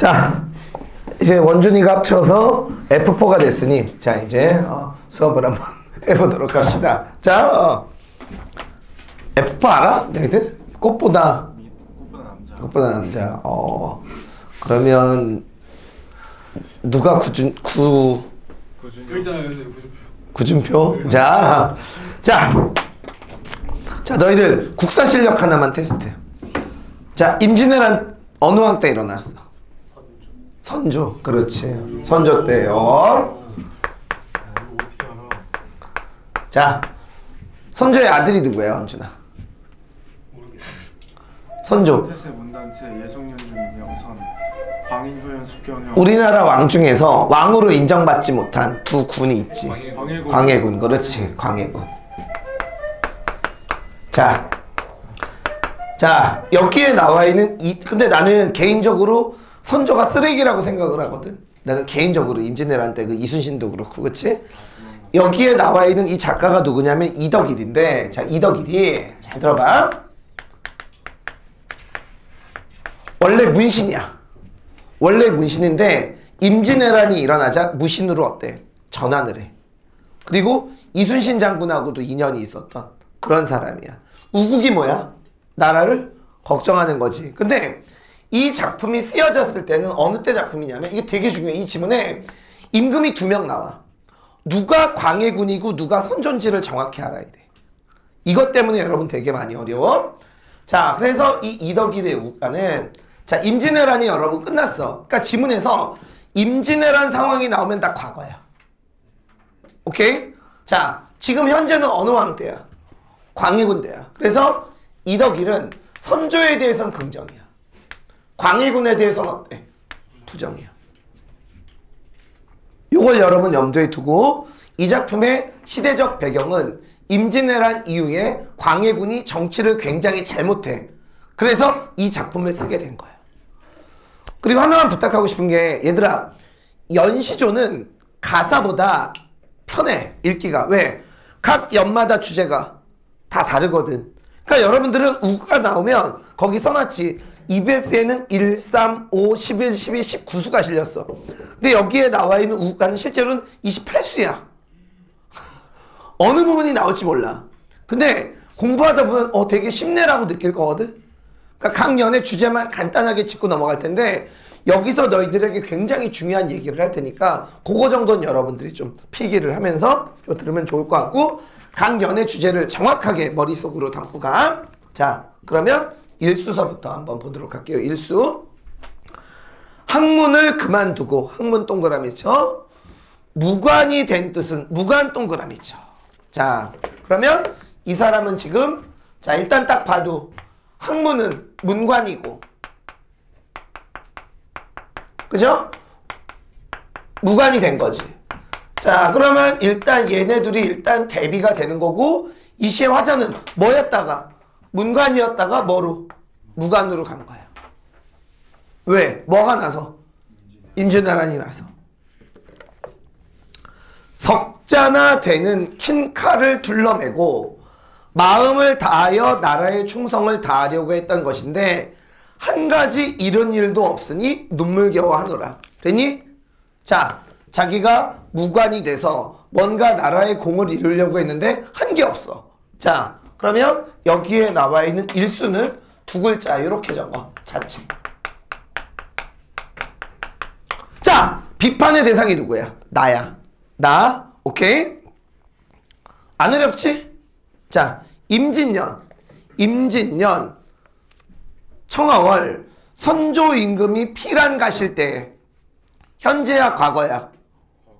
자, 이제 원준이가 합쳐서 F4가 됐으니, 자, 이제 수업을 한번 해보도록 합시다. 자, F4 알아? 너희들? 꽃보다 남자. 꽃보다 남자. 그러면 누가 구준표? 자, 너희들 국사 실력 하나만 테스트. 자, 임진왜란 어느 왕 때 일어났어? 선조. 그렇지. 선조 때요. 자, 선조의 아들이 누구예요, 원준아? 선조. 태세문단체 예성연중 명선 광인후연 숙경영. 우리나라 왕 중에서 왕으로 인정받지 못한 두 군이 있지. 광해군. 그렇지. 광해군. 자, 여기에 나와 있는 근데 나는 개인적으로 선조가 쓰레기라고 생각을 하거든. 나는 개인적으로 임진왜란 때 그 이순신도 그렇고, 그치? 여기에 나와 있는 이 작가가 누구냐면 이덕일인데, 자, 이덕일이 잘 들어봐. 원래 문신이야. 원래 문신인데 임진왜란이 일어나자 무신으로 어때? 전환을 해. 그리고 이순신 장군하고도 인연이 있었던 그런 사람이야. 우국이 뭐야? 나라를 걱정하는 거지. 근데 이 작품이 쓰여졌을 때는 어느 때 작품이냐면, 이게 되게 중요해. 이 지문에 임금이 2명 나와. 누가 광해군이고 누가 선조인지를 정확히 알아야 돼. 이것 때문에 여러분 되게 많이 어려워. 자, 그래서 이 이덕일의 우가는, 자, 임진왜란이 여러분 끝났어. 그러니까 지문에서 임진왜란 상황이 나오면 다 과거야. 오케이? 자, 지금 현재는 어느 왕 때야? 광해군 때야. 그래서 이덕일은 선조에 대해서는 긍정이야. 광해군에 대해서는 어때? 부정이야. 요걸 여러분 염두에 두고, 이 작품의 시대적 배경은 임진왜란 이후에 광해군이 정치를 굉장히 잘못해. 그래서 이 작품을 쓰게 된 거야. 그리고 하나만 부탁하고 싶은 게, 얘들아, 연시조는 가사보다 편해, 읽기가. 왜? 각 연마다 주제가 다 다르거든. 그러니까 여러분들은 우가 나오면 거기 써놨지. EBS에는 1, 3, 5, 11, 12, 19수가 실렸어. 근데 여기에 나와 있는 우가는 실제로는 28수야. 어느 부분이 나올지 몰라. 근데 공부하다 보면 되게 쉽네라고 느낄 거거든. 그러니까 각 연의 주제만 간단하게 짚고 넘어갈 텐데, 여기서 너희들에게 굉장히 중요한 얘기를 할 테니까 그거 정도는 여러분들이 좀 필기를 하면서 좀 들으면 좋을 것 같고, 각 연의 주제를 정확하게 머릿속으로 담고 가. 자, 그러면 일수서부터 한번 보도록 할게요. 일수. 학문을 그만두고, 학문 동그라미 쳐. 무관이 된 뜻은 무관 동그라미 쳐. 자, 그러면 이 사람은 지금, 자, 일단 딱 봐도 학문은 문관이고, 그죠? 무관이 된 거지. 자, 그러면 일단 얘네들이 일단 대비가 되는 거고, 이 시의 화자는 뭐였다가? 문관이었다가 뭐로? 무관으로 간 거야. 왜? 뭐가 나서? 임진왜란이 나서. 석자나 되는 킨 칼을 둘러매고 마음을 다하여 나라의 충성을 다하려고 했던 것인데, 한 가지 잃은 일도 없으니 눈물겨워 하노라. 됐니? 자, 자기가 무관이 돼서 뭔가 나라의 공을 이루려고 했는데 한 게 없어. 자, 그러면 여기에 나와 있는 일수는 두 글자 이렇게 적어. 자체. 자, 비판의 대상이 누구야? 나야. 나. 오케이? 안 어렵지? 자, 임진년, 청하월, 선조 임금이 피란 가실 때, 현재야 과거야?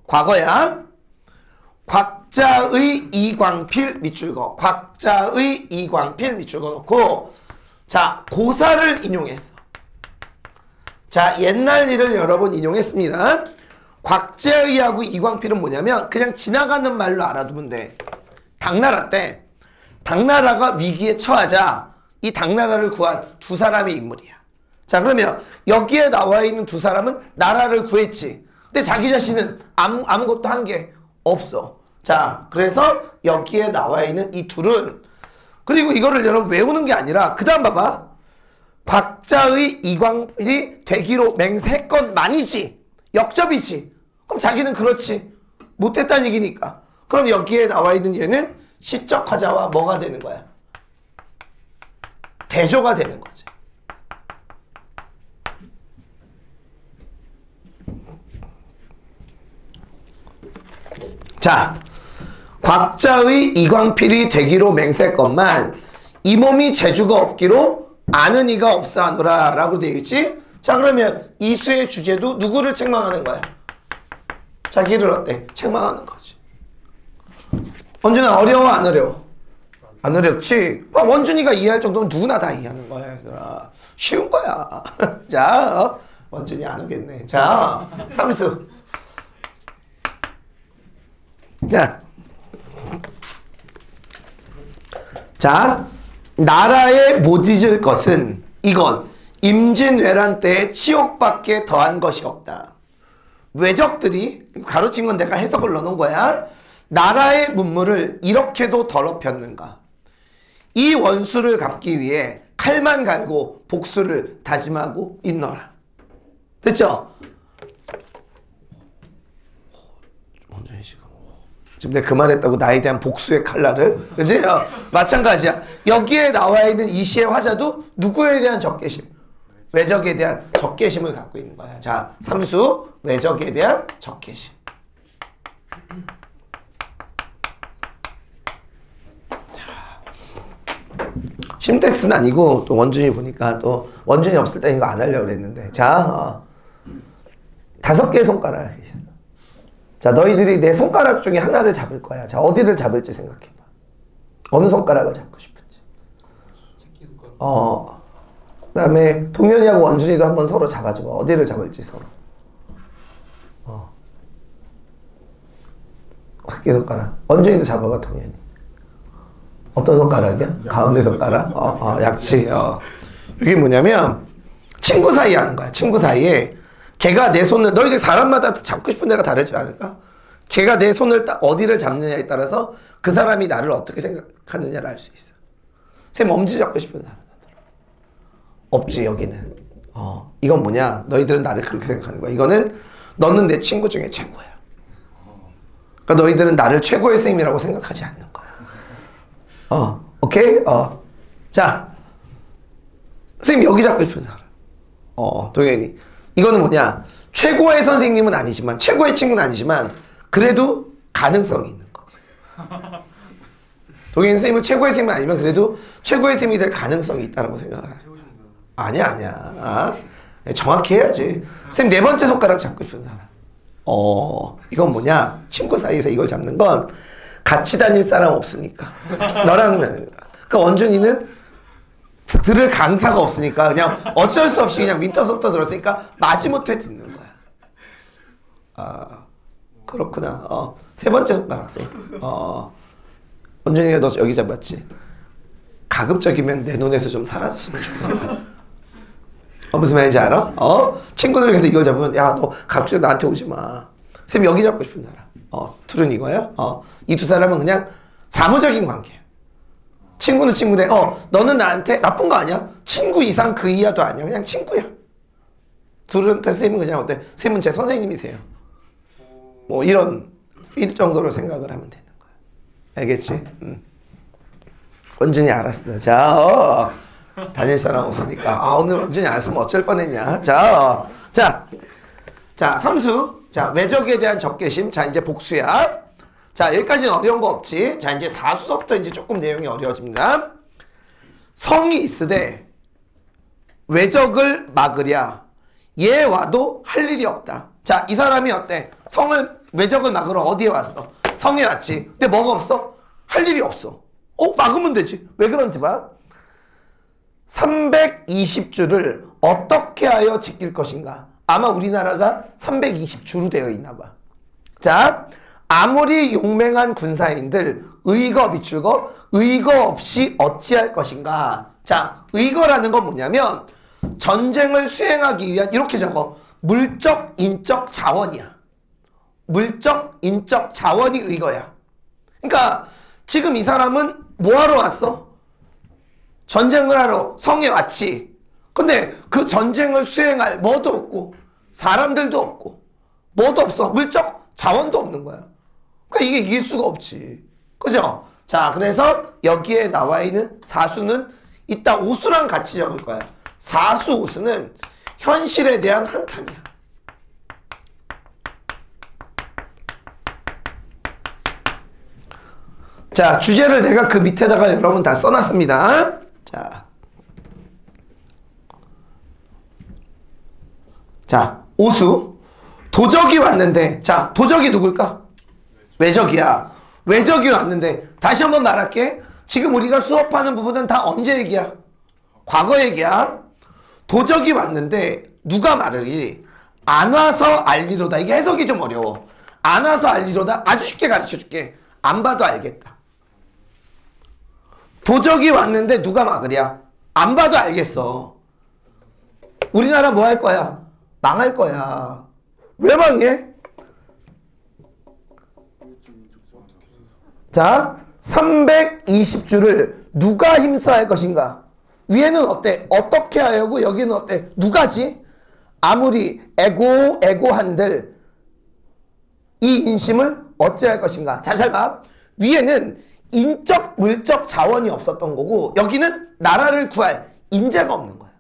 과거야. 곽자의 이광필 밑줄 거. 곽자의 이광필 밑줄 거 놓고, 자, 고사를 인용했어. 자, 옛날 일을 여러 번 인용했습니다. 곽자의하고 이광필은 뭐냐면 그냥 지나가는 말로 알아두면 돼. 당나라 때, 당나라가 위기에 처하자 이 당나라를 구한 두 사람의 인물이야. 자, 그러면 여기에 나와 있는 두 사람은 나라를 구했지. 근데 자기 자신은 아무것도 한 게 없어. 자, 그래서 여기에 나와 있는 이 둘은, 그리고 이거를 여러분 외우는 게 아니라 그 다음 봐봐. 곽자의 이광필이 되기로 맹세했건만이지. 역접이지. 그럼 자기는 그렇지. 못했다는 얘기니까. 그럼 여기에 나와 있는 얘는 시적 화자와 뭐가 되는 거야? 대조가 되는 거지. 자, 곽자의 이광필이 되기로 맹세했건만 이 몸이 재주가 없기로 아는 이가 없어 하노라 라고 되어있지. 자, 그러면 이 수의 주제도 누구를 책망하는 거야? 자기를 어때? 책망하는 거지. 원준아, 어려워 안 어려워? 안 어렵지? 원준이가 이해할 정도면 누구나 다 이해하는 거야, 얘들아. 쉬운 거야. 자, 원준이 안 오겠네. 자, 삼수. 자, 나라에 못 잊을 것은 이건 임진왜란 때의 치욕밖에 더한 것이 없다. 외적들이 가로친 건 내가 해석을 넣어놓은 거야. 나라의 문물을 이렇게도 더럽혔는가. 이 원수를 갚기 위해 칼만 갈고 복수를 다짐하고 있노라. 됐죠? 지금 내가 그 말했다고 나에 대한 복수의 칼날을, 그지? 마찬가지야. 여기에 나와 있는 이 시의 화자도 누구에 대한 적개심? 외적에 대한 적개심을 갖고 있는 거야. 자, 삼수 외적에 대한 적개심. 심텍스는 아니고 또 원준이 보니까 또 원준이 없을 때 이거 안 하려고 그랬는데, 자, 5개의 손가락이 있어. 자, 너희들이 내 손가락 중에 하나를 잡을 거야. 자, 어디를 잡을지 생각해봐. 어느 손가락을 잡고 싶은지. 그 다음에 동현이하고 원준이도 한번 서로 잡아줘봐. 어디를 잡을지 서로. 새끼손가락. 원준이도 잡아봐, 동현이. 어떤 손가락이야? 가운데 손가락? 약치. 이게 뭐냐면 친구 사이에 하는 거야. 친구 사이에 걔가 내 손을, 너희들 사람마다 잡고 싶은 데가 다르지 않을까? 걔가 내 손을 딱 어디를 잡느냐에 따라서 그 사람이 나를 어떻게 생각하느냐를 알 수 있어. 쌤 엄지 잡고 싶은 사람 없지, 여기는. 이건 뭐냐? 너희들은 나를 그렇게 생각하는 거야. 이거는 너는 내 친구 중에 최고야. 그러니까 너희들은 나를 최고의 선생님이라고 생각하지 않는 거야. 오케이? 자, 선생님 여기 잡고 싶은 사람. 동현이. 이거는 뭐냐? 최고의 선생님은 아니지만, 최고의 친구는 아니지만, 그래도 가능성이 있는 거지. 동현 선생님은 최고의 선생님은 아니면 그래도 최고의 선생님이 될 가능성이 있다고 생각을 해. 아니야. 정확히 해야지. 선생님 4번째 손가락 잡고 싶은 사람. 이건 뭐냐? 친구 사이에서 이걸 잡는 건 같이 다닐 사람 없으니까. 너랑은 아니니까. 그러니까 원준이는 들을 강사가 없으니까 그냥 어쩔 수 없이 그냥 윈터서부터 들었으니까 마지못해 듣는 거야. 그렇구나. 3번째 손가락 쌤. 원준이가 너 여기 잡았지? 가급적이면 내 눈에서 좀 사라졌으면 좋겠다. 무슨 말인지 알아? 친구들에게서 이걸 잡으면 야, 너 가급적 나한테 오지 마. 쌤 여기 잡고 싶은 사람. 둘은 이거야? 이 두 사람은 그냥 사무적인 관계야. 친구는 친구인데 너는 나한테 나쁜 거 아니야? 친구 이상 그 이하도 아니야. 그냥 친구야. 둘한테 쌤은 그냥 어때? 쌤은 제 선생님이세요. 뭐 이런 정도로 생각을 하면 되는 거야. 알겠지? 원준이 알았어. 자, 다닐 사람 없으니까. 오늘 원준이 알았으면 어쩔 뻔했냐. 자, 삼수. 자, 외적에 대한 적개심. 자, 이제 복수야. 자, 여기까지는 어려운 거 없지. 자, 이제 사수서부터 이제 조금 내용이 어려워집니다. 성이 있으되 외적을 막으랴 얘 와도 할 일이 없다. 자, 이 사람이 어때? 외적을 막으러 어디에 왔어? 성에 왔지. 근데 뭐가 없어? 할 일이 없어. 막으면 되지. 왜 그런지 봐. 320주를 어떻게 하여 지킬 것인가? 아마 우리나라가 320주로 되어 있나 봐. 자, 아무리 용맹한 군사인들 의거 비출거 의거 없이 어찌할 것인가. 자, 의거라는 건 뭐냐면 전쟁을 수행하기 위한, 이렇게 적어, 물적 인적 자원이야. 물적 인적 자원이 의거야. 그러니까 지금 이 사람은 뭐하러 왔어? 전쟁을 하러 성에 왔지. 근데 그 전쟁을 수행할 뭐도 없고 사람들도 없고 뭐도 없어. 물적 자원도 없는 거야. 그러니까 이게 이길 수가 없지. 그죠? 자, 그래서 여기에 나와 있는 사수는 이따 오수랑 같이 적을 거야. 사수 오수는 현실에 대한 한탄이야. 자, 주제를 내가 그 밑에다가 여러분 다 써놨습니다. 자, 오수. 도적이 왔는데, 자, 도적이 누굴까? 외적이야. 외적이 왔는데, 다시 한번 말할게. 지금 우리가 수업하는 부분은 다 언제 얘기야? 과거 얘기야. 도적이 왔는데, 누가 말하리? 안 와서 알리로다. 이게 해석이 좀 어려워. 안 와서 알리로다. 아주 쉽게 가르쳐 줄게. 안 봐도 알겠다. 도적이 왔는데 누가 막으랴? 안 봐도 알겠어. 우리나라 뭐 할 거야? 망할 거야. 왜 망해? 자, 320주를 누가 힘써 할 것인가? 위에는 어때? 어떻게 하려고? 여기는 어때? 누가지? 아무리 애고한들 이 인심을 어찌할 것인가? 잘 살봐. 위에는 인적 물적 자원이 없었던 거고 여기는 나라를 구할 인재가 없는 거야.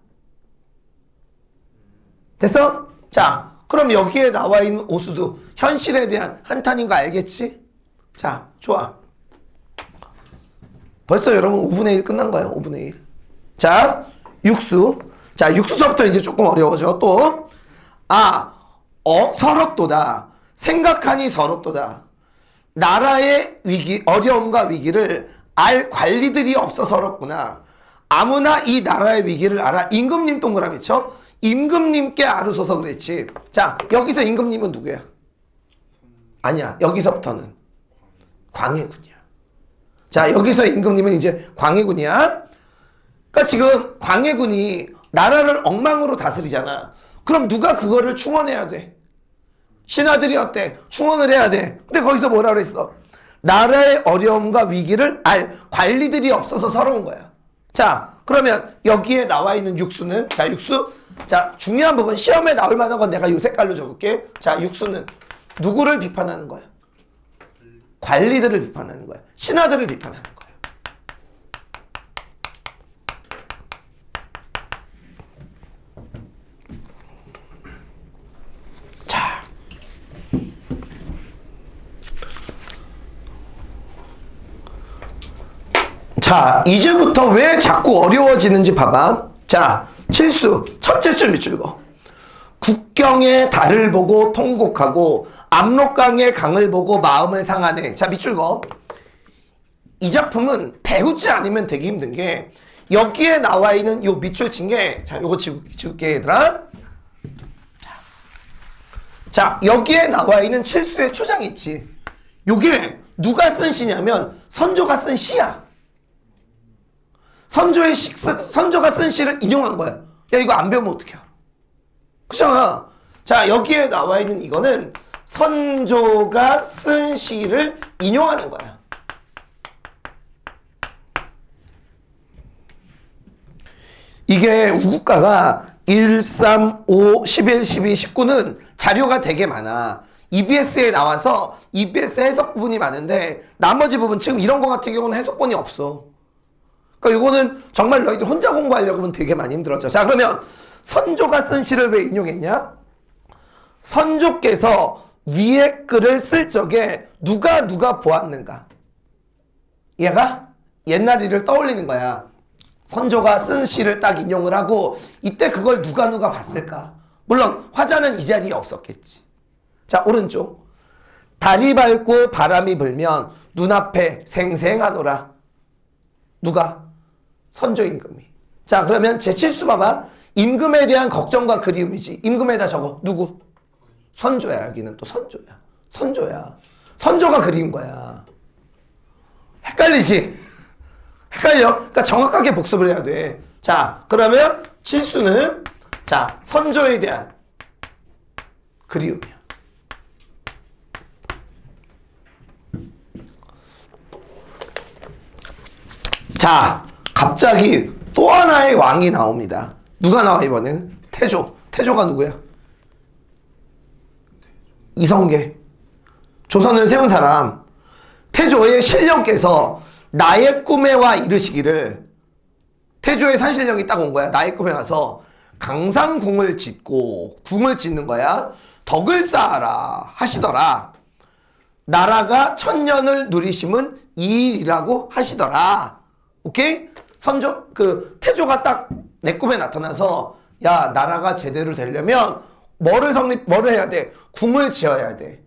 됐어? 자, 그럼 여기에 나와 있는 오수도 현실에 대한 한탄인 거 알겠지? 자, 좋아. 벌써 여러분 5분의 1 끝난 거예요. 5분의 1. 자, 육수. 자, 육수서부터 이제 조금 어려워져. 또 서럽도다. 생각하니 서럽도다. 나라의 위기, 어려움과 위기를 알 관리들이 없어 서럽구나. 아무나 이 나라의 위기를 알아. 임금님 동그라미 쳐. 임금님께 아르소서 그랬지. 자, 여기서 임금님은 누구야? 아니야. 여기서부터는 광해군이야. 자, 여기서 임금님은 이제 광해군이야. 그러니까 지금 광해군이 나라를 엉망으로 다스리잖아. 그럼 누가 그거를 충원해야 돼? 신하들이 어때? 충원을 해야 돼. 근데 거기서 뭐라 그랬어? 나라의 어려움과 위기를 알 관리들이 없어서 서러운 거야. 자, 그러면 여기에 나와 있는 육수는, 자, 육수. 자, 중요한 부분, 시험에 나올 만한 건 내가 이 색깔로 적을게. 자, 육수는 누구를 비판하는 거야? 관리들을 비판하는 거야. 신하들을 비판하는 거야. 자, 이제부터 왜 자꾸 어려워지는지 봐봐. 자, 칠수 첫째 줄 밑줄 거. 국경의 달을 보고 통곡하고 압록강의 강을 보고 마음을 상하네. 자, 밑줄 거. 이 작품은 배우지 않으면 되게 힘든 게 여기에 나와 있는 요 밑줄 친 게, 자, 요거 지울게 얘들아. 자, 여기에 나와 있는 칠수의 초장 있지. 요게 누가 쓴 시냐면 선조가 쓴 시야. 선조가 쓴 시를 인용한 거야. 야, 이거 안 배우면 어떡해. 그잖아. 자, 여기에 나와 있는 이거는 선조가 쓴 시를 인용하는 거야. 이게 우국가가 1, 3, 5, 11, 12, 19는 자료가 되게 많아. EBS에 나와서 EBS 해석 부분이 많은데 나머지 부분 지금 이런 거 같은 경우는 해석본이 없어. 그러니까 이거는 정말 너희들 혼자 공부하려고 하면 되게 많이 힘들어져. 자, 그러면 선조가 쓴 시를 왜 인용했냐? 선조께서 위에 글을 쓸 적에 누가 보았는가? 얘가 옛날 일을 떠올리는 거야. 선조가 쓴 시를 딱 인용을 하고 이때 그걸 누가 봤을까? 물론 화자는 이 자리에 없었겠지. 자, 오른쪽. 달이 밝고 바람이 불면 눈앞에 생생하노라. 누가? 선조 임금이. 자, 그러면 제7수 봐봐. 임금에 대한 걱정과 그리움이지. 임금에다 적어. 누구? 선조야. 여기는 또 선조야. 선조야. 선조가 그린 거야. 헷갈리지? 헷갈려? 그러니까 정확하게 복습을 해야 돼. 자, 그러면 칠수는, 자, 선조에 대한 그리움이야. 자, 갑자기 또 하나의 왕이 나옵니다. 누가 나와 이번에는? 태조. 태조가 누구야? 이성계. 조선을 세운 사람. 태조의 신령께서 나의 꿈에 와 이르시기를, 태조의 산신령이 딱 온 거야. 나의 꿈에 와서 강상궁을 짓고, 궁을 짓는 거야. 덕을 쌓아라 하시더라. 나라가 천년을 누리심은 이 일이라고 하시더라. 오케이? 태조가 딱 내 꿈에 나타나서, 야, 나라가 제대로 되려면 뭐를 해야 돼? 궁을 지어야 돼.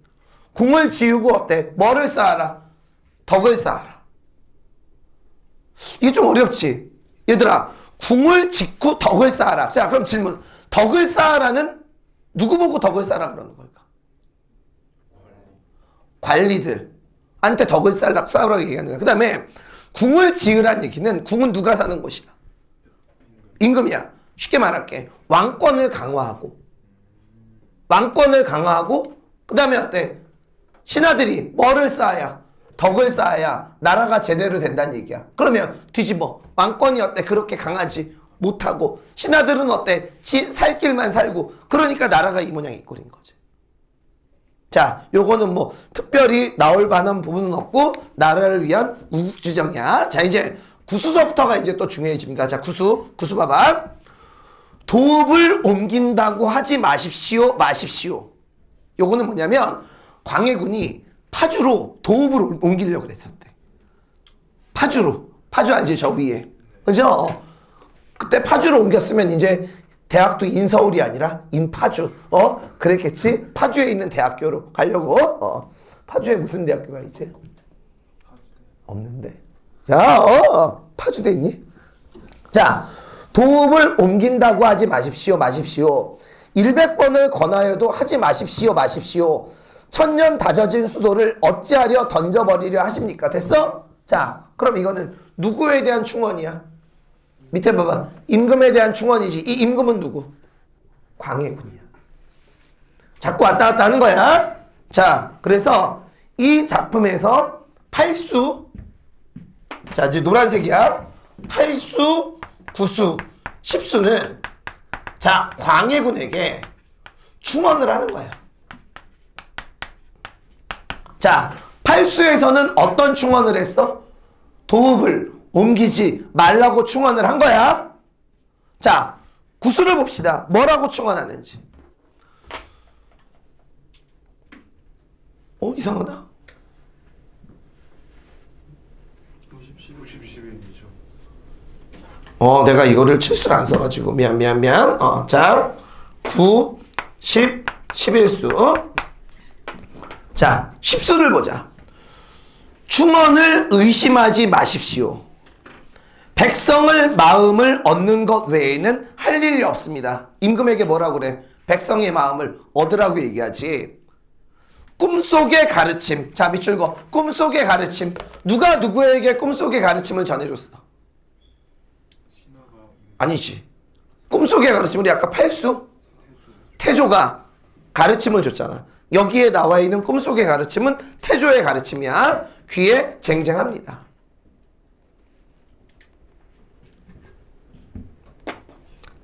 궁을 지우고 어때? 뭐를 쌓아라? 덕을 쌓아라. 이게 좀 어렵지? 얘들아, 궁을 짓고 덕을 쌓아라. 자, 그럼 질문. 덕을 쌓아라는 누구 보고 덕을 쌓아라 그러는 걸까? 관리들한테 덕을 쌓으라고 얘기하는 거야. 그 다음에 궁을 지으란 얘기는, 궁은 누가 사는 곳이야? 임금이야. 쉽게 말할게. 왕권을 강화하고, 그 다음에 어때? 신하들이 뭐를 쌓아야? 덕을 쌓아야 나라가 제대로 된다는 얘기야. 그러면 뒤집어. 왕권이 어때? 그렇게 강하지 못하고, 신하들은 어때? 살 길만 살고, 그러니까 나라가 이 모양이 꼴인 거지. 자, 요거는 뭐 특별히 나올 만한 부분은 없고 나라를 위한 우국지정이야. 자, 이제 구수서부터가 이제 또 중요해집니다. 자, 구수 봐봐. 도읍을 옮긴다고 하지 마십시오. 요거는 뭐냐면, 광해군이 파주로 도읍을 옮기려고 그랬었대. 파주 알지? 저 위에. 그죠? 그때 파주로 옮겼으면 이제 대학도 인서울이 아니라 인파주. 그랬겠지? 파주에 있는 대학교로 가려고. 파주에 무슨 대학교가 있지? 없는데. 자, 파주대 있니? 자, 도읍을 옮긴다고 하지 마십시오. 100번을 권하여도 하지 마십시오. 천년 다져진 수도를 어찌하려 던져버리려 하십니까? 됐어? 자, 그럼 이거는 누구에 대한 충언이야? 밑에 봐봐. 임금에 대한 충언이지. 이 임금은 누구? 광해군이야. 자꾸 왔다 갔다 하는 거야. 자, 그래서 이 작품에서 8수, 자, 이제 노란색이야. 8수, 9수, 10수는 자, 광해군에게 충언을 하는 거야. 자, 8수에서는 어떤 충언을 했어? 도읍을 옮기지 말라고 충언을 한 거야. 자, 9수를 봅시다. 뭐라고 충언하는지. 이상하다. 90, 내가 이거를 칠수를 안 써가지고 미안. 자, 9, 10, 11수. 자, 10수를 보자. 충언을 의심하지 마십시오. 백성을 마음을 얻는 것 외에는 할 일이 없습니다. 임금에게 뭐라고 그래? 백성의 마음을 얻으라고 얘기하지. 꿈속의 가르침. 자, 밑줄 거. 꿈속의 가르침. 누가 누구에게 꿈속의 가르침을 전해줬어? 아니지. 꿈속의 가르침. 우리 아까 8수? 태조가 가르침을 줬잖아. 여기에 나와 있는 꿈속의 가르침은 태조의 가르침이야. 귀에 쟁쟁합니다.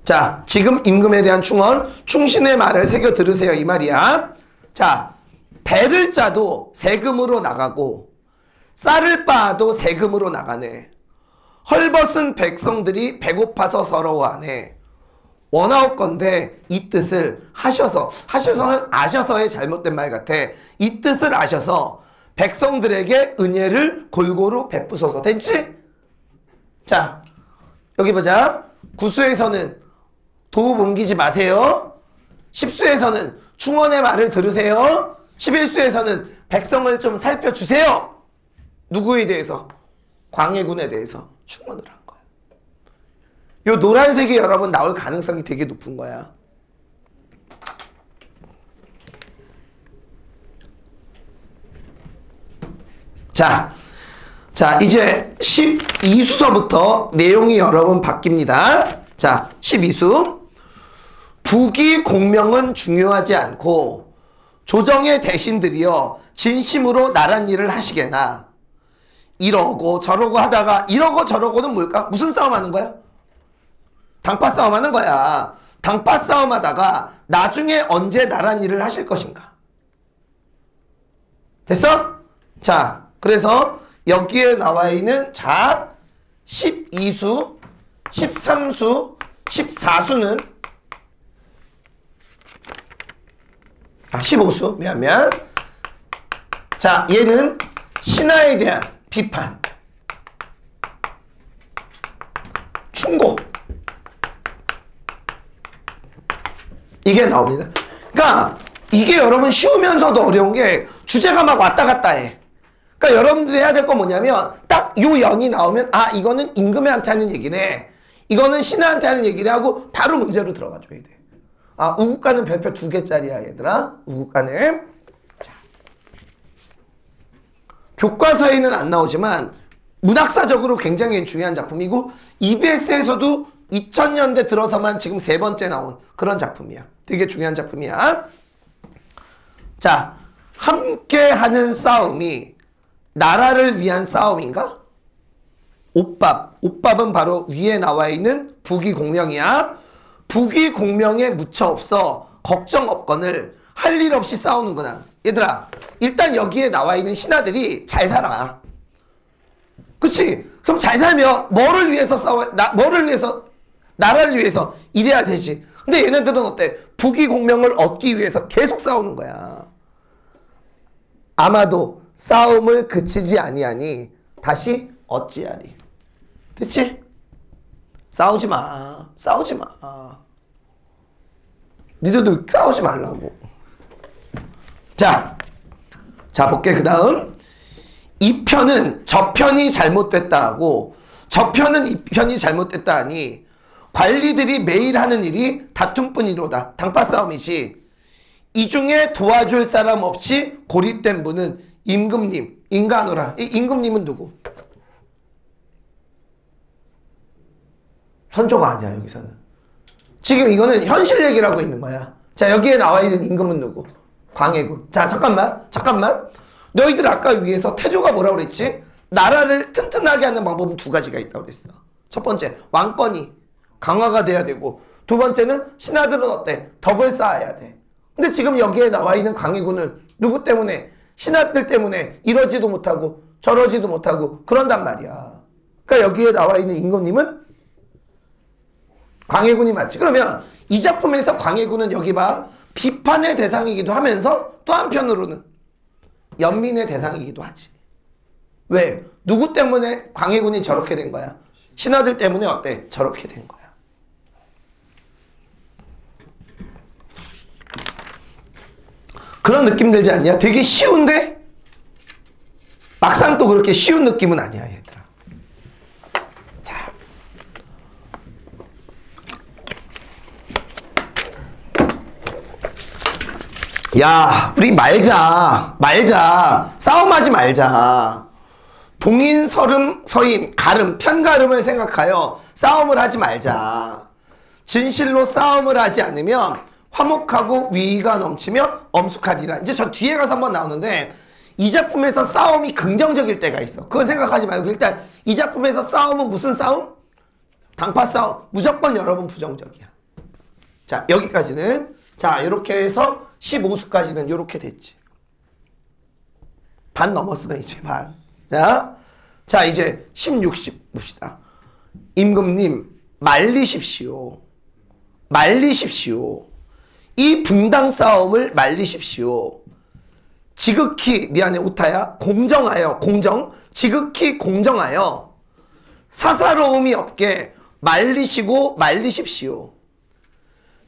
자, 지금 임금에 대한 충언, 충신의 말을 새겨 들으세요, 이 말이야. 자, 배를 짜도 세금으로 나가고 쌀을 빻아도 세금으로 나가네. 헐벗은 백성들이 배고파서 서러워하네. 원하옵건대 이 뜻을 하셔서는 아셔서의 잘못된 말 같아. 이 뜻을 아셔서 백성들에게 은혜를 골고루 베푸소서. 됐지? 자, 여기 보자. 9수에서는 도읍 옮기지 마세요. 10수에서는 충언의 말을 들으세요. 11수에서는 백성을 좀 살펴주세요. 누구에 대해서? 광해군에 대해서 충언을 한 거야. 요 노란색이 여러분 나올 가능성이 되게 높은 거야. 자, 이제 12수서부터 내용이 여러분 바뀝니다. 자, 12수. 부귀 공명은 중요하지 않고 조정의 대신들이여 진심으로 나란 일을 하시게나. 이러고 저러고 하다가, 이러고 저러고는 뭘까? 무슨 싸움 하는 거야? 당파 싸움 하는 거야. 당파 싸움 하다가 나중에 언제 나란 일을 하실 것인가. 됐어? 자, 그래서 여기에 나와 있는 자 12수, 13수, 14수는 15수 미안. 자, 얘는 신하에 대한 비판, 충고, 이게 나옵니다. 그러니까 이게 여러분 쉬우면서도 어려운 게 주제가 막 왔다 갔다 해. 그러니까 여러분들이 해야 될 건 뭐냐면 딱 요 연이 나오면 아 이거는 임금한테 하는 얘기네, 이거는 신하한테 하는 얘기네 하고 바로 문제로 들어가 줘야 돼. 아, 우국가는 별표 2개짜리야 얘들아. 우국가는 자, 교과서에는 안 나오지만 문학사적으로 굉장히 중요한 작품이고 EBS에서도 2000년대 들어서만 지금 3번째 나온 그런 작품이야. 되게 중요한 작품이야. 자, 함께하는 싸움이 나라를 위한 싸움인가? 옷밥은 바로 위에 나와 있는 부귀공명이야. 부귀공명에 묻혀없어 걱정 없거늘 할 일 없이 싸우는구나. 얘들아, 일단 여기에 나와 있는 신하들이 잘 살아. 그치? 그럼 잘 살면 뭐를 위해서 뭐를 위해서, 나라를 위해서 이래야 되지. 근데 얘네들은 어때? 부귀공명을 얻기 위해서 계속 싸우는 거야. 아마도 싸움을 그치지 아니하니 다시 어찌하리. 됐지? 싸우지 마. 니들도 싸우지 말라고. 자 볼게. 그 다음 이 편은 저 편이 잘못됐다 하고 저 편은 이 편이 잘못됐다 하니 관리들이 매일 하는 일이 다툼뿐이로다. 당파 싸움이지. 이 중에 도와줄 사람 없이 고립된 분은 임금님, 인가하노라. 이 임금님은 누구? 선조가 아니야 여기서는. 지금 이거는 현실 얘기를 하고 있는 거야. 자, 여기에 나와 있는 임금은 누구? 광해군. 자, 잠깐만. 너희들 아까 위에서 태조가 뭐라고 그랬지? 나라를 튼튼하게 하는 방법은 2가지가 있다고 그랬어. 첫 번째, 왕권이 강화가 돼야 되고, 두 번째는 신하들은 어때? 덕을 쌓아야 돼. 근데 지금 여기에 나와 있는 광해군은 누구 때문에? 신하들 때문에 이러지도 못하고 저러지도 못하고 그런단 말이야. 그러니까 여기에 나와 있는 임금님은 광해군이 맞지. 그러면 이 작품에서 광해군은 여기 봐, 비판의 대상이기도 하면서 또 한편으로는 연민의 대상이기도 하지. 왜? 누구 때문에 광해군이 저렇게 된 거야? 신하들 때문에 어때? 저렇게 된 거야. 그런 느낌 들지 않냐? 되게 쉬운데 막상 또 그렇게 쉬운 느낌은 아니야 얘들아. 자, 야, 우리 말자. 싸움하지 말자. 동인, 서름, 서인, 가름, 편가름을 생각하여 싸움을 하지 말자. 진실로 싸움을 하지 않으면 화목하고 위의가 넘치며 엄숙하리라. 이제 저 뒤에 가서 한번 나오는데 이 작품에서 싸움이 긍정적일 때가 있어. 그건 생각하지 말고 일단 이 작품에서 싸움은 무슨 싸움? 당파 싸움. 무조건 여러분 부정적이야. 자, 여기까지는. 자, 이렇게 해서 15수까지는 이렇게 됐지. 반 넘었으면 이제 반. 자, 이제 16시 봅시다. 임금님, 말리십시오. 이 분당 싸움을 말리십시오. 지극히, 미안해, 오타야. 지극히 공정하여 사사로움이 없게 말리십시오.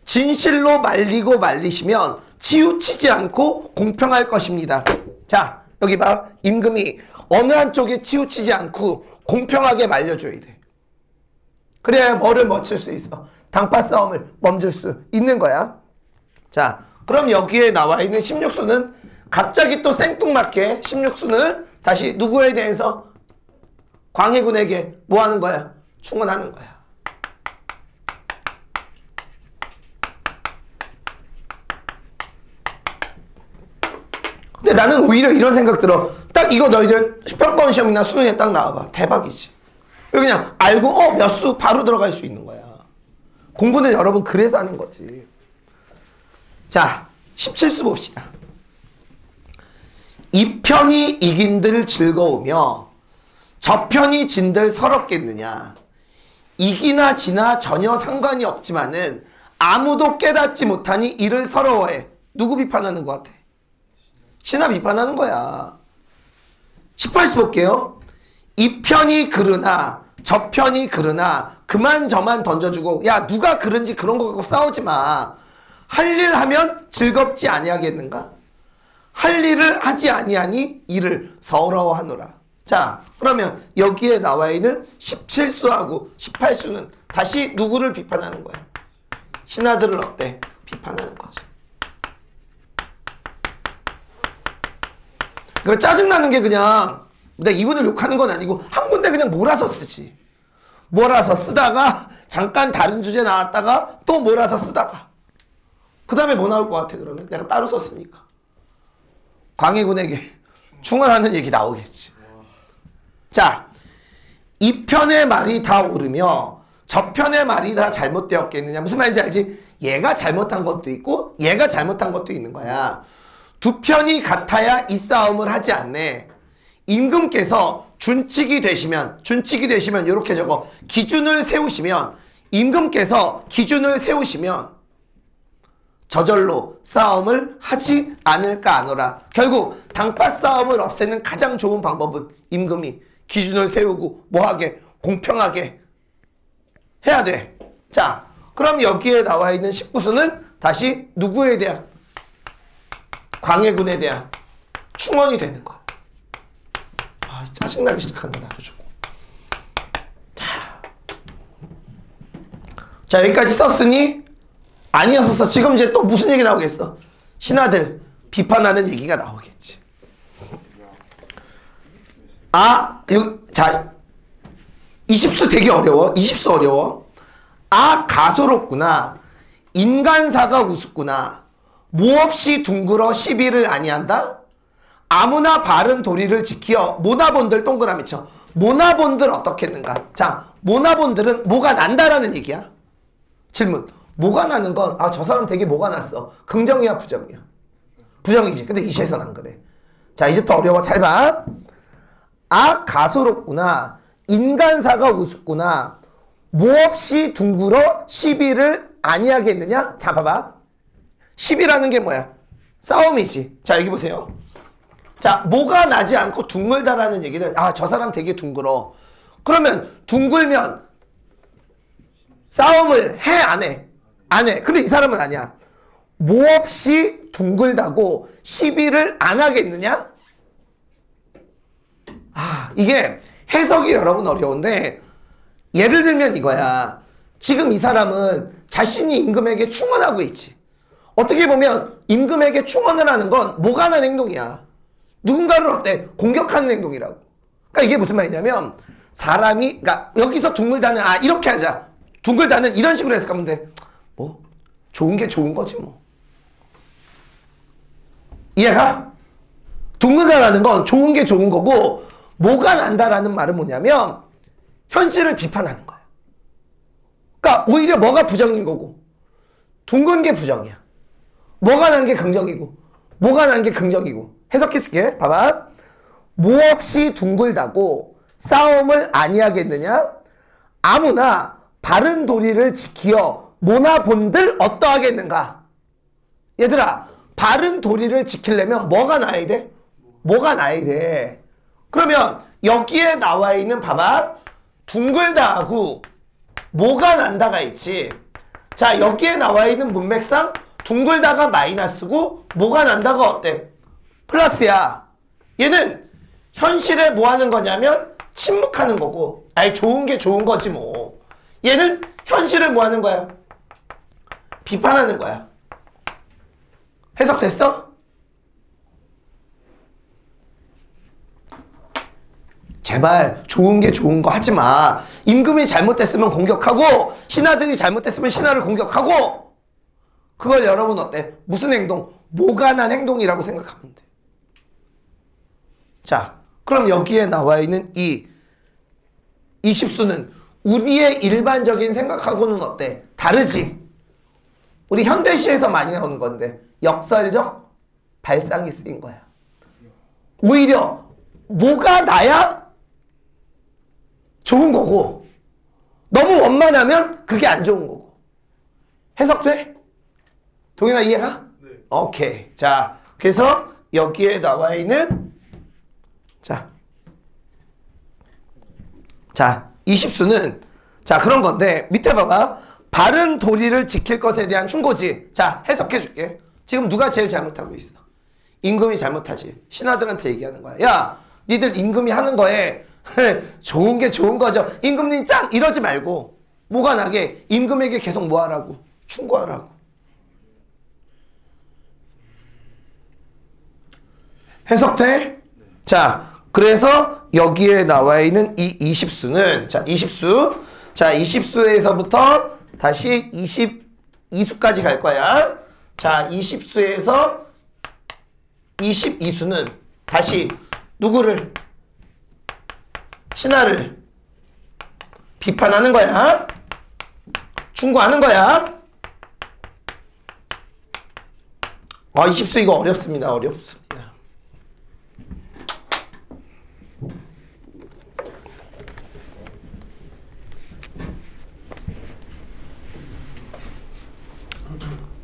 진실로 말리시면 치우치지 않고 공평할 것입니다. 자, 여기 봐. 임금이 어느 한쪽에 치우치지 않고 공평하게 말려줘야 돼. 그래야 뭐를 멈출 수 있어. 당파 싸움을 멈출 수 있는 거야. 자, 그럼 여기에 나와 있는 16수는 갑자기 또 생뚱맞게 16수는 다시 누구에 대해서? 광해군에게 뭐 하는 거야? 충원하는 거야. 근데 나는 오히려 이런 생각 들어. 딱 이거 너희들 평가원 시험이나 수능에 딱 나와봐. 대박이지. 여기 그냥 알고 몇 수 바로 들어갈 수 있는 거야. 공부는 여러분 그래서 하는 거지. 자, 17수 봅시다. 이 편이 이긴들 즐거우며 저 편이 진들 서럽겠느냐. 이기나 지나 전혀 상관이 없지만은 아무도 깨닫지 못하니 이를 서러워해. 누구 비판하는 것 같아? 신하 비판하는 거야. 18수 볼게요. 이 편이 그르나 저 편이 그르나 그만 저만 던져주고, 야 누가 그런지 그런 거 갖고 싸우지 마. 할 일 하면 즐겁지 아니하겠는가? 할 일을 하지 아니하니 이를 서러워하노라. 자, 그러면 여기에 나와 있는 17수하고 18수는 다시 누구를 비판하는 거야? 신하들을 어때? 비판하는 거지. 그 짜증나는 게 그냥 내가 이분을 욕하는 건 아니고 한 군데 그냥 몰아서 쓰지. 몰아서 쓰다가 잠깐 다른 주제 나왔다가 또 몰아서 쓰다가 그 다음에 뭐 나올 것 같아? 그러면 내가 따로 썼으니까 광해군에게 충원하는 얘기 나오겠지. 자, 이 편의 말이 다 옳으며 저 편의 말이 다 잘못되었겠느냐. 무슨 말인지 알지? 얘가 잘못한 것도 있고 얘가 잘못한 것도 있는 거야. 두 편이 같아야 이 싸움을 하지 않네. 임금께서 준칙이 되시면 이렇게 적어. 기준을 세우시면, 임금께서 기준을 세우시면 저절로 싸움을 하지 않을까 하노라. 결국 당파 싸움을 없애는 가장 좋은 방법은 임금이 기준을 세우고 뭐하게? 공평하게 해야 돼. 자, 그럼 여기에 나와 있는 19수는 다시 누구에 대한? 광해군에 대한 충원이 되는 거야. 아, 짜증나기 시작한다 나도 좀. 자, 여기까지 썼으니 아니었었어. 지금 이제 또 무슨 얘기 나오겠어? 신하들 비판하는 얘기가 나오겠지. 아, 자, 20수 되게 어려워. 20수 어려워. 아, 가소롭구나. 인간사가 우습구나. 몹없이 둥글어 시비를 아니한다. 아무나 바른 도리를 지키어. 모나본들 동그라미 쳐. 모나본들 어떻겠는가? 자, 모나본들은 뭐가 난다라는 얘기야. 질문. 뭐가 나는 건, 아, 저 사람 되게 뭐가 났어. 긍정이야, 부정이야? 부정이지. 근데 이 시에서는 안 그래. 자, 이제부터 어려워. 잘 봐. 아, 가소롭구나. 인간사가 우습구나. 몹없이 둥글어 시비를 아니하겠느냐? 자, 봐봐. 시비라는 게 뭐야? 싸움이지. 자, 여기 보세요. 자, 뭐가 나지 않고 둥글다라는 얘기는, 아, 저 사람 되게 둥글어. 그러면 둥글면 싸움을 해, 안 해? 안 해. 근데 이 사람은 아니야. 몹없이 둥글다고 시비를 안 하겠느냐? 아, 이게 해석이 여러분 어려운데, 예를 들면 이거야. 지금 이 사람은 자신이 임금에게 충원하고 있지. 어떻게 보면 임금에게 충원을 하는 건 뭐가 하는 행동이야. 누군가를 어때? 공격하는 행동이라고. 그러니까 이게 무슨 말이냐면, 사람이, 그러니까 여기서 둥글다는, 아, 이렇게 하자. 둥글다는 이런 식으로 해석하면 돼. 뭐 좋은 게 좋은 거지 뭐. 이해가? 둥글다라는 건 좋은 게 좋은 거고, 뭐가 난다라는 말은 뭐냐면 현실을 비판하는 거야. 그러니까 오히려 뭐가 부정인 거고, 둥근 게 부정이야. 뭐가 난 게 긍정이고, 뭐가 난 게 긍정이고. 해석해 줄게. 봐봐. 몹없이 둥글다고 싸움을 아니하겠느냐? 아무나 바른 도리를 지키어 모나본들 어떠하겠는가? 얘들아, 바른 도리를 지키려면 뭐가 나야 돼? 뭐가 나야 돼? 그러면 여기에 나와 있는, 봐봐, 둥글다 하고 뭐가 난다가 있지. 자, 여기에 나와 있는 문맥상 둥글다가 마이너스고 뭐가 난다가 어때? 플러스야. 얘는 현실에 뭐 하는 거냐면 침묵하는 거고, 아니 좋은 게 좋은 거지 뭐. 얘는 현실을 뭐 하는 거야? 비판하는 거야. 해석됐어? 제발 좋은 게 좋은 거 하지 마. 임금이 잘못됐으면 공격하고, 신하들이 잘못됐으면 신하를 공격하고. 그걸 여러분 어때? 무슨 행동? 뭐가 난 행동이라고 생각하면 돼. 자, 그럼 여기에 나와 있는 이 20수는 우리의 일반적인 생각하고는 어때? 다르지? 우리 현대시에서 많이 나오는 건데 역설적 발상이 쓰인 거야. 오히려 뭐가 나야 좋은 거고 너무 원만하면 그게 안 좋은 거고. 해석돼? 동현아 이해가? 네. 오케이. 자, 그래서 여기에 나와 있는 자 20수는 자 그런 건데 밑에 봐봐. 바른 도리를 지킬 것에 대한 충고지. 자 해석해 줄게. 지금 누가 제일 잘못하고 있어? 임금이 잘못하지. 신하들한테 얘기하는 거야. 야 니들 임금이 하는 거에 좋은 게 좋은 거죠. 임금님 짱 이러지 말고 뭐가 나게 임금에게 계속 뭐 하라고? 충고하라고. 해석돼? 자 그래서 여기에 나와 있는 이 20수는 자 20수 자 20수에서부터 다시 22수까지 갈 거야. 자 20수에서 22수는 다시 누구를? 신하를 비판하는 거야. 충고하는 거야. 20수 이거 어렵습니다. 어렵습니다.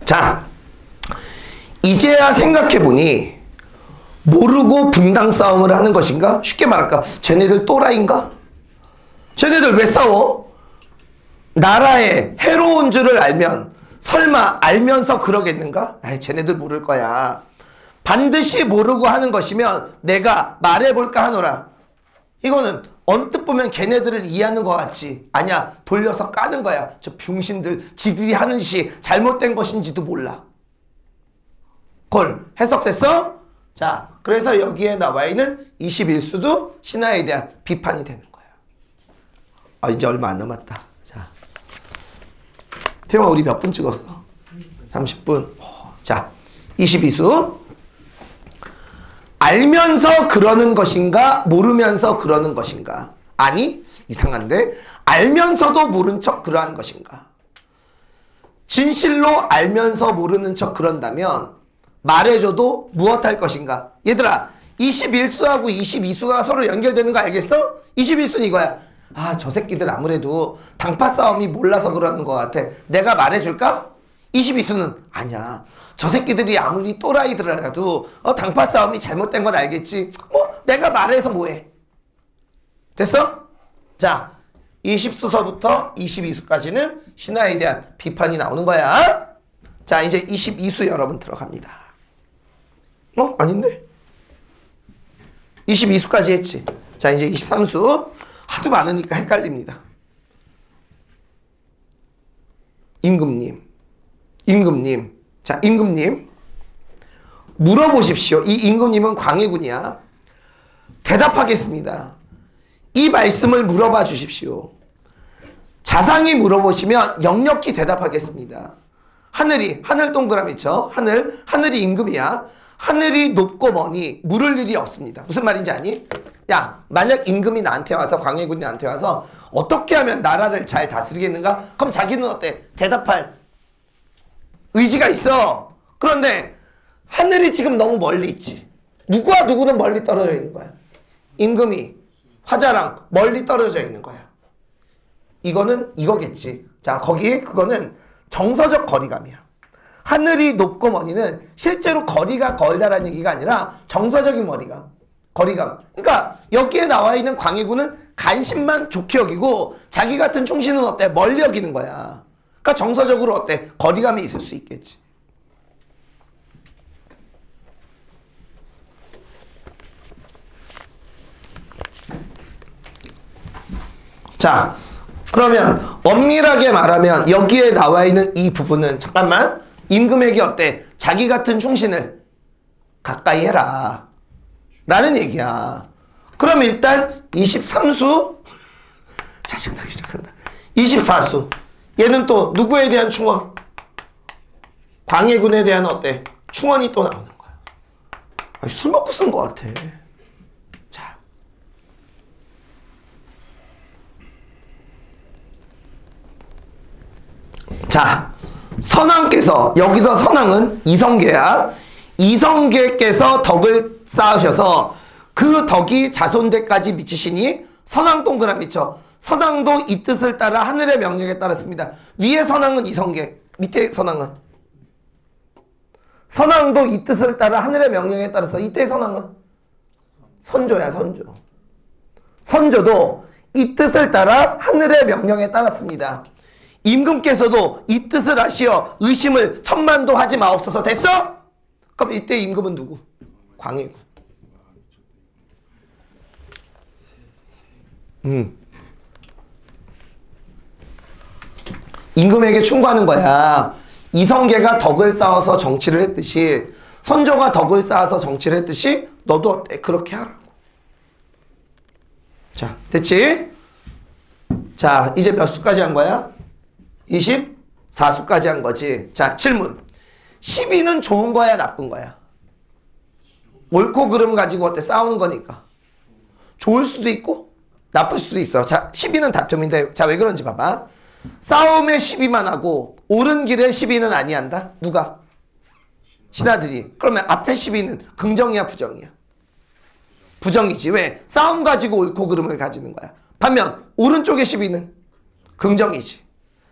자, 이제야 생각해보니 모르고 분당 싸움을 하는 것인가? 쉽게 말할까? 쟤네들 또라이인가? 쟤네들 왜 싸워? 나라에 해로운 줄을 알면 설마 알면서 그러겠는가? 아이, 쟤네들 모를 거야. 반드시 모르고 하는 것이면 내가 말해볼까 하노라. 이거는 언뜻 보면 걔네들을 이해하는 것 같지. 아니야, 돌려서 까는 거야. 저 병신들 지들이 하는 짓이 잘못된 것인지도 몰라. 걸 해석됐어? 자, 그래서 여기에 나와 있는 21수도 신하에 대한 비판이 되는 거야. 이제 얼마 안 남았다. 자, 태영아 우리 몇 분 찍었어? 30분. 자, 22수. 알면서 그러는 것인가 모르면서 그러는 것인가? 아니 이상한데 알면서도 모른 척 그러한 것인가? 진실로 알면서 모르는 척 그런다면 말해줘도 무엇할 것인가? 얘들아 21수하고 22수가 서로 연결되는 거 알겠어? 21수는 이거야. 저 새끼들 아무래도 당파 싸움이 몰라서 그러는 것 같아. 내가 말해줄까? 22수는 아니야. 저 새끼들이 아무리 또라이들이라도 당파 싸움이 잘못된 건 알겠지. 내가 말해서 뭐해. 됐어? 자 20수서부터 22수까지는 신하에 대한 비판이 나오는 거야. 자 이제 22수 여러분 들어갑니다. 아닌데? 22수까지 했지. 자 이제 23수 하도 많으니까 헷갈립니다. 임금님 자 임금님 물어보십시오. 이 임금님은 광해군이야. 대답하겠습니다. 이 말씀을 물어봐 주십시오. 자상히 물어보시면 역력히 대답하겠습니다. 하늘 동그라미 쳐. 하늘이 임금이야. 하늘이 높고 머니 물을 일이 없습니다. 무슨 말인지 아니? 야 만약 임금이 나한테 와서 광해군이 나한테 와서 어떻게 하면 나라를 잘 다스리겠는가? 그럼 자기는 어때? 대답할 의지가 있어. 그런데 하늘이 지금 너무 멀리 있지. 누구와 누구는 멀리 떨어져 있는 거야. 임금이 화자랑 멀리 떨어져 있는 거야. 이거는 이거겠지. 자 그거는 정서적 거리감이야. 하늘이 높고 머니는 실제로 거리가 멀다라는 얘기가 아니라 정서적인 거리감. 그러니까 여기에 나와 있는 광해군은 간신만 좋게 여기고 자기 같은 충신은 어때? 멀리 여기는 거야. 그러니까 정서적으로 어때? 거리감이 있을 수 있겠지. 자, 그러면 엄밀하게 말하면 여기에 나와 있는 이 부분은 잠깐만 임금에게 어때? 자기 같은 충신을 가까이 해라 라는 얘기야. 그럼 일단 23수 짜증나기 시작한다. 24수 얘는 또 누구에 대한 충원? 광해군에 대한 어때? 충원이 또 나오는 거야. 술 먹고 쓴 것 같아. 자, 자, 선왕께서, 여기서 선왕은 이성계야. 이성계께서 덕을 쌓으셔서 그 덕이 자손대까지 미치시니 선왕 동그라미 쳐. 선왕도 이 뜻을 따라 하늘의 명령에 따랐습니다. 위에 선왕은 이성계, 밑에 선왕은 선왕도 이 뜻을 따라 하늘의 명령에 따라서. 이때 선왕은 선조야, 선조. 선조도 이 뜻을 따라 하늘의 명령에 따랐습니다. 임금께서도 이 뜻을 아시어 의심을 천만도 하지 마옵소서. 됐어? 그럼 이때 임금은 누구? 광해군. 임금에게 충고하는 거야. 이성계가 덕을 쌓아서 정치를 했듯이, 선조가 덕을 쌓아서 정치를 했듯이 너도 어때? 그렇게 하라고. 자, 됐지? 자, 이제 몇 수까지 한 거야? 24수까지 한 거지. 자, 질문. 12는 좋은 거야, 나쁜 거야? 옳고 그름 가지고 어때? 싸우는 거니까. 좋을 수도 있고 나쁠 수도 있어. 자, 12는 다툼인데, 자, 왜 그런지 봐봐. 싸움에 12만 하고 옳은 길에 12는 아니한다? 누가? 신하들이. 그러면 앞에 12는 긍정이야, 부정이야? 부정이지. 왜? 싸움 가지고 옳고 그름을 가지는 거야. 반면 오른쪽에 12는 긍정이지.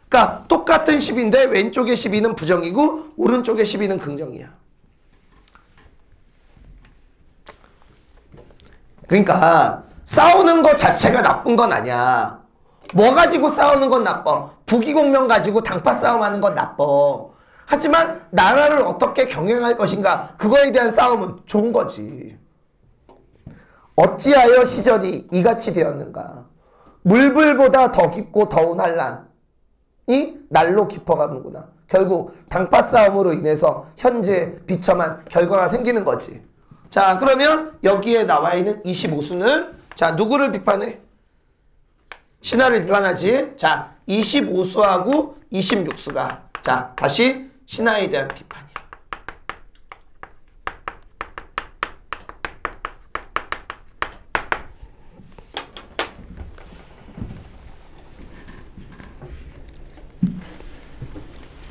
그러니까 똑같은 10인데 왼쪽에 12는 부정이고 오른쪽에 12는 긍정이야. 그러니까 싸우는 것 자체가 나쁜 건 아니야. 뭐 가지고 싸우는 건 나빠. 부귀공명 가지고 당파 싸움하는 건 나빠. 하지만 나라를 어떻게 경영할 것인가, 그거에 대한 싸움은 좋은 거지. 어찌하여 시절이 이같이 되었는가. 물불보다 더 깊고 더운 한란이 날로 깊어가는구나. 결국 당파 싸움으로 인해서 현재 비참한 결과가 생기는 거지. 자, 그러면 여기에 나와 있는 25수는 자, 누구를 비판해? 신하를 비판하지. 자, 25수하고 26수가 자, 다시 신하에 대한 비판이야.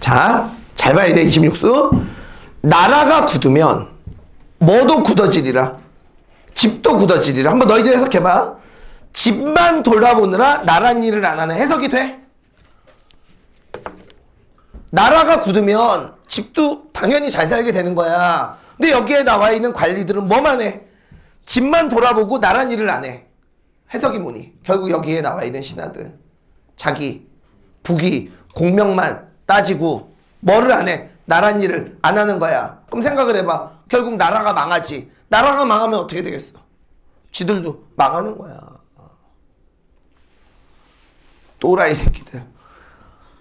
자, 잘 봐야 돼. 26수. 나라가 굳으면 뭐도 굳어지리라. 집도 굳어지리라. 한번 너희들 해석해봐. 집만 돌아보느라 나란 일을 안 하는. 해석이 돼? 나라가 굳으면 집도 당연히 잘 살게 되는 거야. 근데 여기에 나와 있는 관리들은 뭐만 해? 집만 돌아보고 나란 일을 안 해. 해석이 뭐니? 결국 여기에 나와 있는 신하들 자기 부귀 공명만 따지고 뭐를 안 해? 나란 일을 안 하는 거야. 그럼 생각을 해봐. 결국 나라가 망하지. 나라가 망하면 어떻게 되겠어? 지들도 망하는 거야. 또라이 새끼들.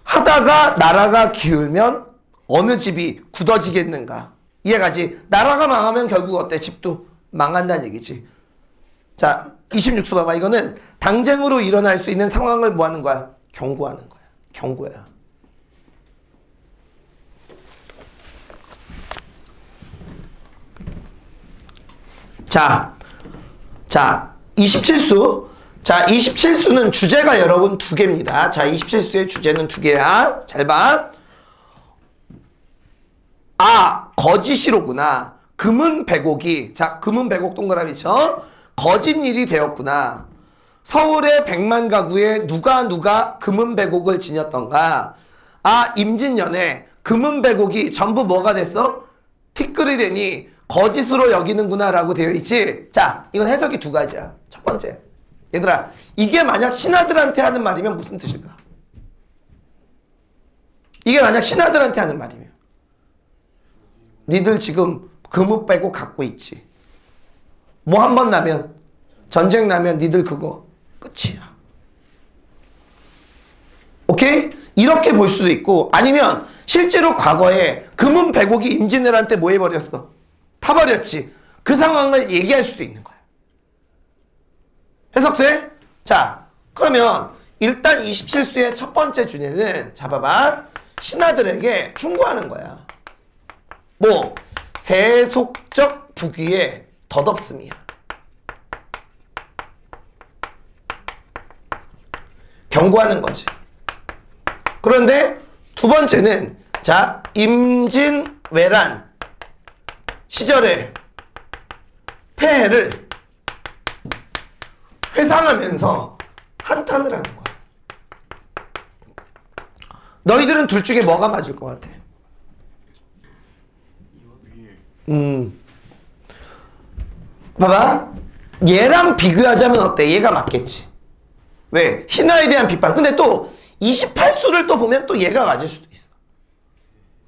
하다가 나라가 기울면 어느 집이 굳어지겠는가. 이해가지? 나라가 망하면 결국 어때? 집도 망한다는 얘기지. 자, 26수 봐봐. 이거는 당쟁으로 일어날 수 있는 상황을 뭐 하는 거야? 경고하는 거야. 경고야. 자, 27수. 자, 27수는 주제가 여러분 두 개입니다. 자, 27수의 주제는 두 개야. 잘 봐. 아, 거짓이로구나. 금은 백옥이. 자, 금은 백옥 동그라미 쳐. 거짓 일이 되었구나. 서울의 100만 가구에 누가 금은 백옥을 지녔던가. 아, 임진년에 금은 백옥이 전부 뭐가 됐어? 티끌이 되니 거짓으로 여기는구나 라고 되어 있지. 자, 이건 해석이 두 가지야. 첫 번째, 얘들아, 이게 만약 신하들한테 하는 말이면 무슨 뜻일까? 이게 만약 신하들한테 하는 말이면 니들 지금 금은 빼고 갖고 있지. 뭐 한 번 나면, 전쟁 나면 니들 그거 끝이야. 오케이? 이렇게 볼 수도 있고, 아니면 실제로 과거에 금은 백옥이 임진왜란 뭐 해버렸어? 타버렸지. 그 상황을 얘기할 수도 있는 거야. 해석돼? 자, 그러면 일단 27수의 첫 번째 주제는 잡아봐. 신하들에게 충고하는 거야. 뭐? 세속적 부귀에 덧없음이야. 경고하는 거지. 그런데 두 번째는 자, 임진왜란 시절에 폐해를 회상하면서 한탄을 하는 거야. 너희들은 둘 중에 뭐가 맞을 것 같아? 봐봐. 얘랑 비교하자면 어때? 얘가 맞겠지. 왜? 신화에 대한 비판. 근데 또 28수를 또 보면 또 얘가 맞을 수도 있어.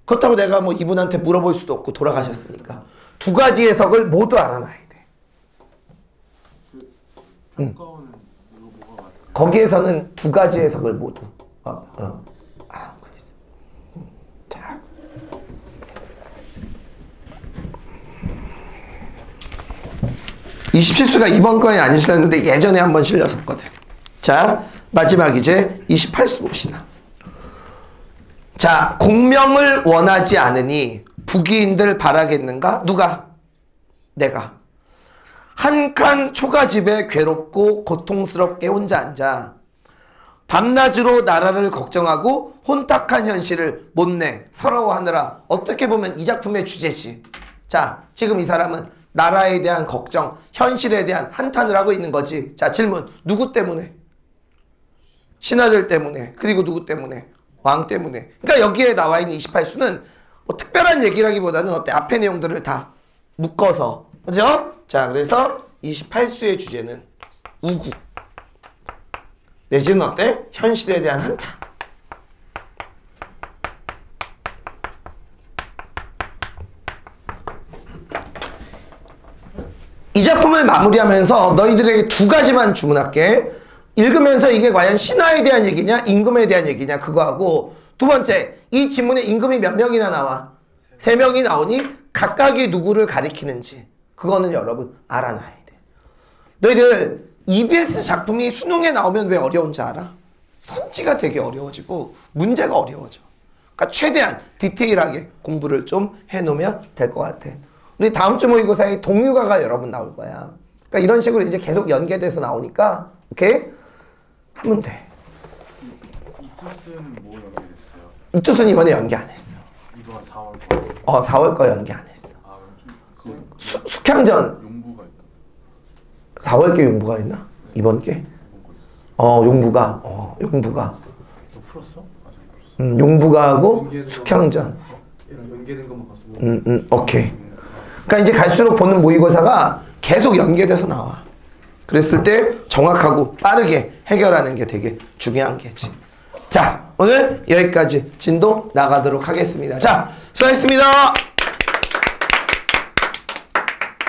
그렇다고 내가 뭐 이분한테 물어볼 수도 없고 돌아가셨으니까. 두 가지 해석을 모두 알아놔야 돼. 평가원은 뭐가 맞아요? 거기에서는 두 가지 해석을 모두 알아놓고 있어. 자. 이 27수가 이번 거에 안 실렸는데 예전에 한번 실렸었거든. 자, 마지막 이제 28수 봅시다. 자, 공명을 원하지 않으니 부귀인들 바라겠는가? 누가? 내가. 한 칸 초가집에 괴롭고 고통스럽게 혼자 앉아 밤낮으로 나라를 걱정하고 혼탁한 현실을 못내 서러워하느라. 어떻게 보면 이 작품의 주제지. 자, 지금 이 사람은 나라에 대한 걱정, 현실에 대한 한탄을 하고 있는 거지. 자, 질문. 누구 때문에? 신하들 때문에. 그리고 누구 때문에? 왕 때문에. 그러니까 여기에 나와 있는 28수는 뭐 특별한 얘기라기보다는 어때? 앞의 내용들을 다 묶어서. 그죠? 자, 그래서 28수의 주제는 우구. 내지는 어때? 현실에 대한 한탄. 이 작품을 마무리하면서 너희들에게 두 가지만 주문할게. 읽으면서 이게 과연 신하에 대한 얘기냐 임금에 대한 얘기냐 그거하고, 두 번째, 이 지문에 임금이 몇 명이나 나와? 3명이 나오니 각각이 누구를 가리키는지 그거는 여러분 알아놔야 돼. 너희들 EBS 작품이 수능에 나오면 왜 어려운지 알아? 선지가 되게 어려워지고 문제가 어려워져. 그러니까 최대한 디테일하게 공부를 좀 해놓으면 될 것 같아. 우리 다음 주 모의고사에 동유가가 여러분 나올 거야. 그러니까 이런 식으로 이제 계속 연계돼서 나오니까 오케이? 하면 돼. 이투스는 뭐 연기됐어요? 이투스는 이번에 연기 안 했어. 이거가 4월 거. 4월 거 연기 안 했어. 아, 그럼 숙향전 용부가 있다. 4월께 용부가 있나? 이번 게? 용부가. 용부가. 너 풀었어? 아직 안 풀었어. 용부가 하고 숙향전. 얘랑 연계된 것만 봤어. 오케이. 그러니까 이제 갈수록 보는 모의고사가 계속 연계돼서 나와. 그랬을 때 정확하고 빠르게 해결하는 게 되게 중요한 게지. 자, 오늘 여기까지 진도 나가도록 하겠습니다. 자, 수고하셨습니다.